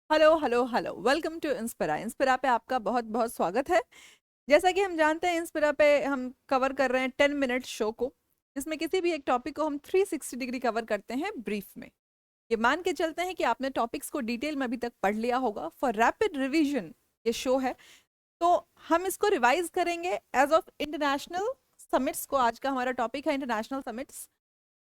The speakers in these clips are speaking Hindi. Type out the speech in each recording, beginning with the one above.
Hello hello hello, welcome to Inspira. Inspira पे आपका बहुत बहुत स्वागत है। जैसा कि हम जानते हैं, इंस्पिरा पे हम कवर कर रहे हैं 10 मिनट शो को, जिसमें किसी भी एक टॉपिक को हम 360 डिग्री कवर करते हैं ब्रीफ में। ये मान के चलते हैं कि आपने टॉपिक्स को डिटेल में अभी तक पढ़ लिया होगा। फॉर रैपिड रिवीजन ये शो है, तो हम इसको रिवाइज करेंगे एज ऑफ इंटरनेशनल समिट्स को। आज का हमारा टॉपिक है इंटरनेशनल समिट्स।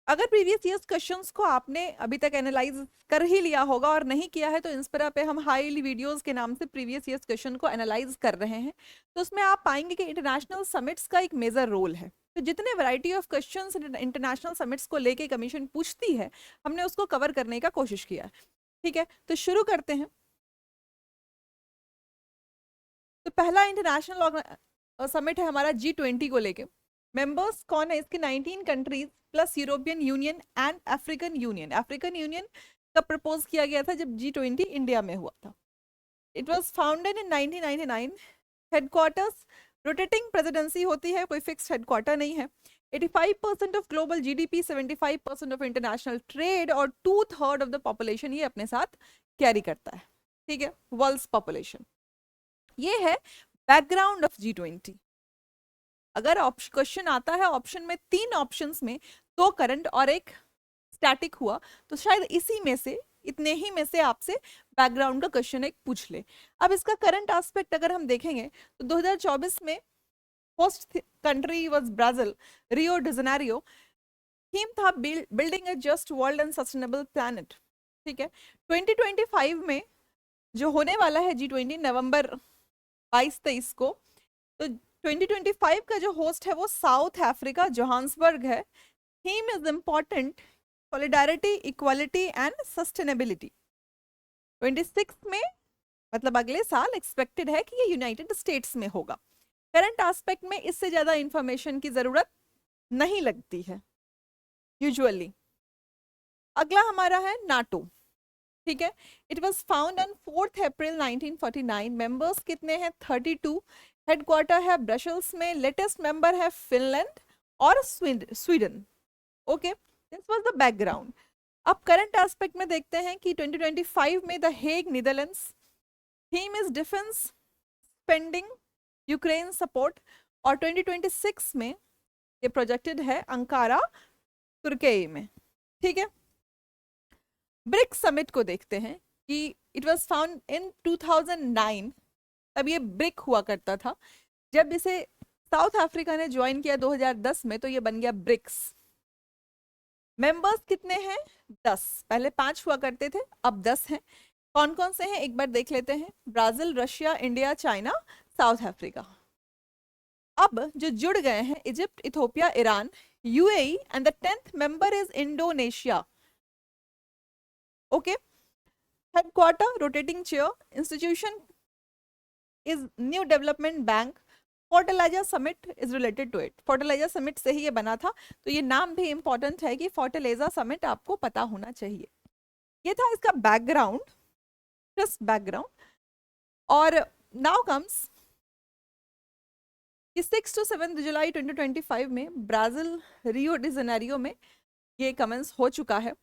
अगर प्रीवियस ईयर्स क्वेश्चंस को आपने अभी तक एनालाइज कर ही लिया होगा और नहीं किया है, तो इंस्पिरा पे हम हाईली वीडियोस के नाम से प्रीवियस ईयर्स क्वेश्चन को एनालाइज कर रहे हैं। तो उसमें आप पाएंगे कि इंटरनेशनल समिट्स का एक मेजर रोल है। तो जितने variety of questions international summits को लेके कमीशन पूछती है, हमने उसको कवर करने का कोशिश किया है। ठीक है, तो शुरू करते हैं। तो पहला इंटरनेशनल समिट है हमारा G20 को लेके। मेंबर्स कौन है इसके? 19 countries plus European union and African union. African union का प्रपोज किया गया था जब G20 इंडिया में हुआ था। It was founded in 1999। Headquarters, rotating presidency होती है, कोई फिक्स हेडक्वार्टर नहीं है। 85% of global GDP, 75% of international trade और 2/3 ऑफ द पॉपुलेशन ये अपने साथ कैरी करता है। ठीक है, वर्ल्ड पॉपुलेशन। ये है बैकग्राउंड ऑफ G20। अगर क्वेश्चन आता है ऑप्शन में, 3 ऑप्शंस में 2 करंट और एक स्टैटिक हुआ, तो शायद इसी में से, इतने ही में से आपसे बैकग्राउंड का क्वेश्चन एक पूछ ले। अब इसका करंट एस्पेक्ट अगर हम देखेंगे तो 2024 में host country was Brazil, Rio de Janeiro. Theme था building a just world and sustainable planet. ठीक है, 2025 में जो होने वाला है G20 नवंबर 22-23 को, तो 2025 का जो होस्ट है वो साउथ अफ्रीका, जोहान्सबर्ग है। Theme is important solidarity, equality and sustainability. 26 में, मतलब अगले साल, एक्सपेक्टेड है कि ये यूनाइटेड स्टेट्स में होगा। करंट एस्पेक्ट में इससे ज्यादा इंफॉर्मेशन की जरूरत नहीं लगती है यूजुअली। अगला हमारा है नाटो। ठीक है, it was found on 4 April 1949। Members कितने हैं? 32। हेडक्वार्टर है ब्रसेल्स में। लेटेस्ट मेंबर है फिनलैंड और Sweden. Okay, this was the background. अब करंट एस्पेक्ट में देखते हैं कि 2025 में the Hague, Netherlands. Theme is defence spending, Ukraine support. और 2026 में ये प्रोजेक्टेड है अंकारा, तुर्की में। ठीक है, ब्रिक्स समिट को देखते हैं कि इट वाज फाउंड इन 2009। तब ये ब्रिक हुआ करता था। जब इसे साउथ अफ्रीका ने ज्वाइन किया 2010 में, तो ये बन गया ब्रिक्स। मेंबर्स कितने हैं? 10। पहले 5 हुआ करते थे, अब 10 हैं। कौन कौन से हैं एक बार देख लेते हैं। Brazil, Russia, India, China, South Africa. अब जो जुड़ गए हैं, Egypt, Ethiopia, Iran, UAE and the 10th member is Indonesia. Okay, headquarter, rotating chair, institution is New Development Bank. Fertiliser summit is related to it. Fertiliser summit से ही ये बना था, तो ये नाम भी इंपॉर्टेंट है कि फर्टिलाइजर समिट आपको पता होना चाहिए। ये था इसका बैकग्राउंड, जस्ट बैकग्राउंड। और नाउ कम्स कि 6 to 7 जुलाई 2025 में ब्राजील, रियो डी जेनेरियो में ये कमेंस हो चुका है।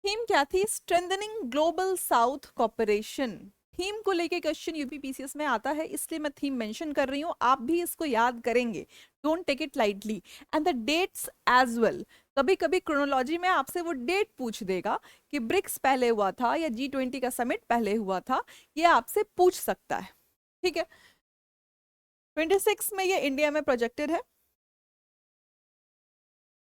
थीम क्या थी? Strengthening global south cooperation. Theme को लेके क्वेश्चन यूपीपीसीएस में आता है, इसलिए मैं थीम मेंशन कर रही हूँ। आप भी इसको याद करेंगे, don't take it lightly. And the dates as well. कभी कभी क्रोनोलॉजी में आपसे वो डेट पूछ देगा कि ब्रिक्स पहले हुआ था या G20 का समिट पहले हुआ था, ये आपसे पूछ सकता है। ठीक है, 26 में ये इंडिया में प्रोजेक्टेड है।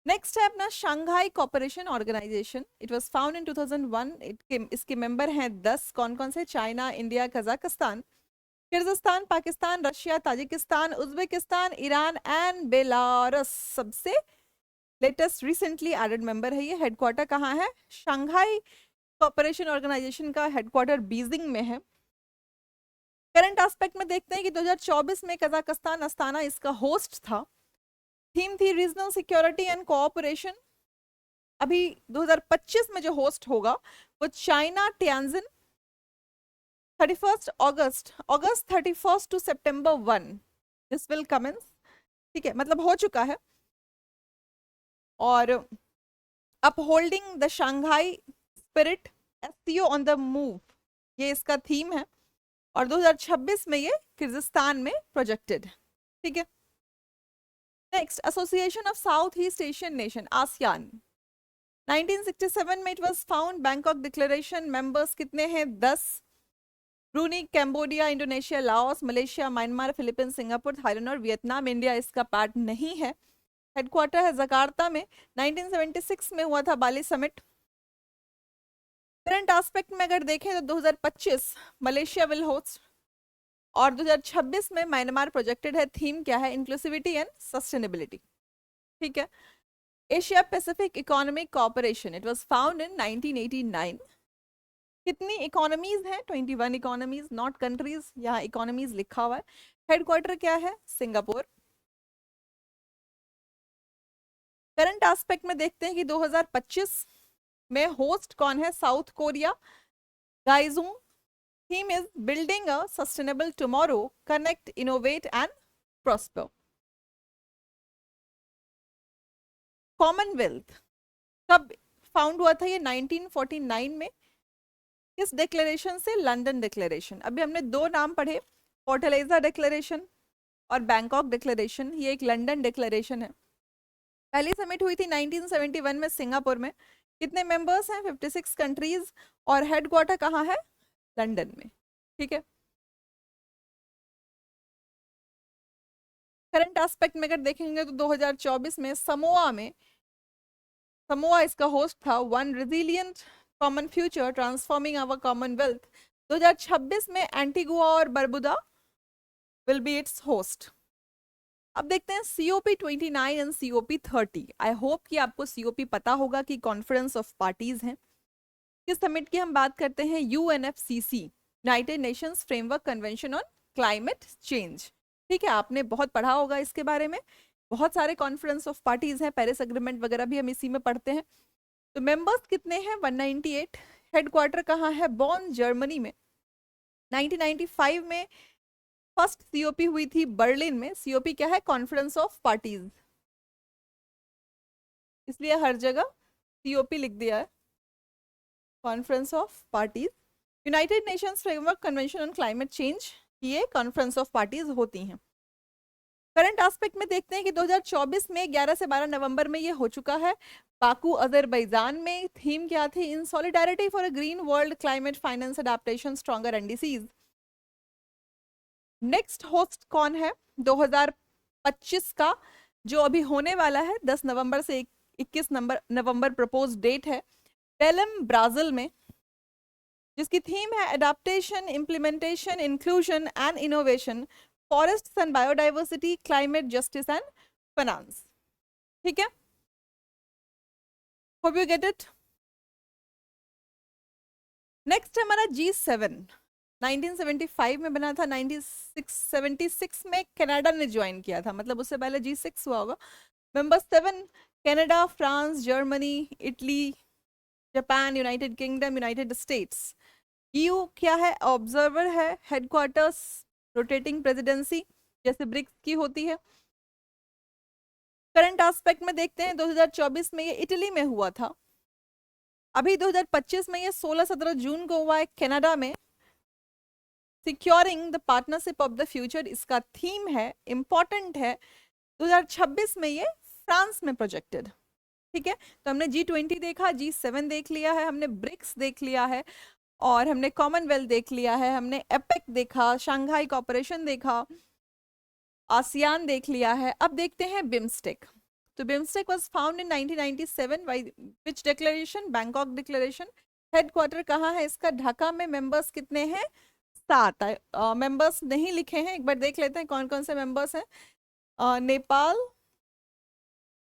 नेक्स्ट है अपना Shanghai Cooperation Organisation. It was found in 2001। इसके मेंबर हैं 10। कौन कौन से? China, India, Kazakhstan, Kyrgyzstan, Pakistan, Russia, Tajikistan, Uzbekistan, Iran and Belarus. सबसे लेटेस्ट रिसेंटली एडेड मेंबर है ये। हेडक्वार्टर कहाँ है? शंघाई कॉपरेशन ऑर्गेनाइजेशन का हेडक्वार्टर बीजिंग में है। करंट एस्पेक्ट में देखते हैं कि 2024 में कजाकिस्तान अस्ताना इसका होस्ट था। थीम थी रीजनल सिक्योरिटी एंड कोऑपरेशन। अभी 2025 में जो होस्ट होगा वो चाइना, टियानजिन। 31 31 टू सितंबर 1 दिस विल कमेंस। ठीक है, मतलब हो चुका है। और upholding the Shanghai spirit, SCO on the move. ये इसका थीम है, और 2026 में ये किर्गिस्तान में प्रोजेक्टेड है। ठीक है, next, association of south east Asian nation, ASEAN. 1967 में it was found, Bangkok declaration, members कितने हैं? 10। Bruny, Cambodia, Indonesia, Laos, Malaysia, Myanmar, Philippines, Singapore, Thailand और वियतनाम। इंडिया इसका पार्ट नहीं है। हेडक्वार्टर है जकार्ता में। 1976 में हुआ था बाली समिट। करंट एस्पेक्ट में अगर देखें तो 2025 मलेशिया विल होस्ट, और 2026 में म्यांमार प्रोजेक्टेड है। थीम क्या है? Inclusivity and sustainability. ठीक है, Asia Pacific economic corporation, it was found इन 1989। कितनी इकोनॉमीज हैं? 21 इकोनॉमीज, नॉट कंट्रीज, यहाँ इकोनॉमीज लिखा हुआ है। हेडक्वार्टर क्या है? सिंगापुर। करंट एस्पेक्ट में देखते हैं कि 2025 में होस्ट कौन है? South Korea, Gyeongju. Theme is building a sustainable tomorrow, connect, innovate and prosper. Commonwealth कब फाउंड हुआ था? ये 1949 में। किस डिक्लेरेशन से? London declaration. अभी हमने दो नाम पढ़े, फोर्टलेजा डिक्लेरेशन और बैंकॉक डिक्लेरेशन। ये एक लंदन डिक्लेरेशन है। पहली समिट हुई थी 1971 में सिंगापुर में। कितने मेंबर्स हैं? 56 कंट्रीज, और हेडक्वार्टर कहाँ है? लंदन में। ठीक है, करंट एस्पेक्ट में अगर देखेंगे तो 2024 में समोआ इसका होस्ट था। One resilient common future, transforming our Commonwealth. 2026 में एंटीगुआ और Barbuda will be its host. अब देखते हैं COP29 and COP30। I hope कि आपको COP पता होगा कि कॉन्फ्रेंस ऑफ पार्टीज हैं। किस समिट की हम बात करते हैं? UNFCC, United Nations framework convention on climate change. ठीक है, आपने बहुत पढ़ा होगा इसके बारे में। बहुत सारे कॉन्फ्रेंस ऑफ पार्टीज हैं, पेरिस एग्रीमेंट वगैरह भी हम इसी में पढ़ते हैं। तो मेंबर्स कितने हैं? 198। हेडक्वार्टर कहाँ है? बॉन, जर्मनी में। 1995 में फर्स्ट COP हुई थी बर्लिन में। COP क्या है? कॉन्फ्रेंस ऑफ पार्टीज, इसलिए हर जगह COP लिख दिया है, conference of parties. United Nations framework convention on climate change, ये कॉन्फ्रेंस ऑफ पार्टीज होती हैं। करंट एस्पेक्ट में देखते हैं कि 2024 में 11 से 12 नवंबर में ये हो चुका है, बाकू अजरबैजान में। थीम क्या थी? In solidarity for a green world, climate finance adaptation stronger NDCs। Next host कौन है 2025 का, जो अभी होने वाला है? 10 नवंबर से 21 नवंबर प्रपोज डेट है, बेलम, ब्राजील में, जिसकी थीम है adaptation, implementation, inclusion and innovation, forest and biodiversity, climate justice and finance. ठीक है, hope you get it. Next है हमारा G7। 1975 में बना था। 1976 में कनाडा ने ज्वाइन किया था, मतलब उससे पहले G6 हुआ होगा। Member 7, Canada, France, Germany, Italy, Japan, United kingdom, United states. EU क्या है? ऑब्जर्वर है। हेडक्वार्टर्स, रोटेटिंग प्रेसिडेंसी जैसे ब्रिक्स की होती है। करंट एस्पेक्ट में देखते हैं 2024 में ये इटली में हुआ था। अभी 2025 में ये 16-17 जून को हुआ है कनाडा में। Securing the partnership of the future इसका थीम है, इंपॉर्टेंट है। 2026 में ये फ्रांस में प्रोजेक्टेड। ठीक है, तो हमने G20 देखा, G7 देख लिया है, हमने ब्रिक्स देख लिया है, और हमने कॉमनवेल्थ देख लिया है, हमने एपेक देखा, शंघाई कॉर्पोरेशन देखा, आसियान देख लिया है। अब देखते हैं बिम्स्टेक। तो BIMSTEC was found in 1997 by which declaration? Bangkok declaration. Headquarter कहाँ है इसका? ढाका में। मेंबर्स कितने हैं? 7। मेंबर्स नहीं लिखे हैं, एक बार देख लेते हैं कौन कौन से मेंबर्स हैं। Nepal,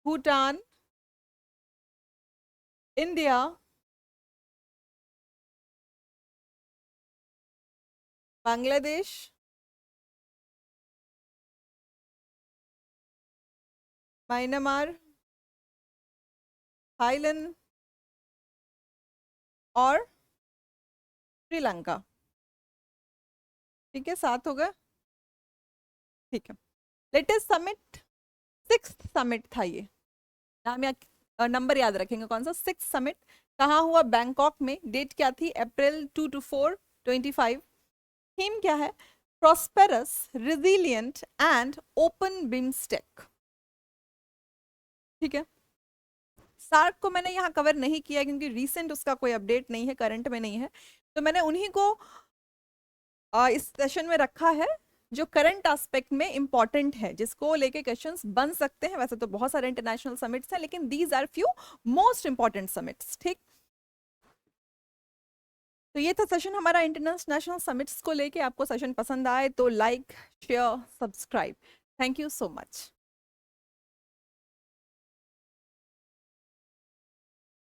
Bhutan, India, Bangladesh, Myanmar, Thailand और श्रीलंका। ठीक है, 7 हो गए। ठीक है, लेटेस्ट समिट 6th समिट था ये। नाम या नंबर याद रखेंगे कौन सा? 6th summit. कहाँ हुआ? बैंकॉक में। डेट क्या थी? अप्रैल 2 to 4 25। थीम क्या है? Prosperous, resilient and open BIMSTEC. ठीक है, सार्क को मैंने यहाँ कवर नहीं किया क्योंकि रीसेंट उसका कोई अपडेट नहीं है, करंट में नहीं है, तो मैंने उन्हीं को इस सेशन में रखा है जो करंट एस्पेक्ट में इंपॉर्टेंट है, जिसको लेके क्वेश्चंस बन सकते हैं। वैसे तो बहुत सारे इंटरनेशनल समिट्स हैं, लेकिन these are few most important summits. ठीक, तो ये था सेशन हमारा इंटरनेशनल समिट्स को लेके। आपको सेशन पसंद आए तो like, share, subscribe. Thank you so much.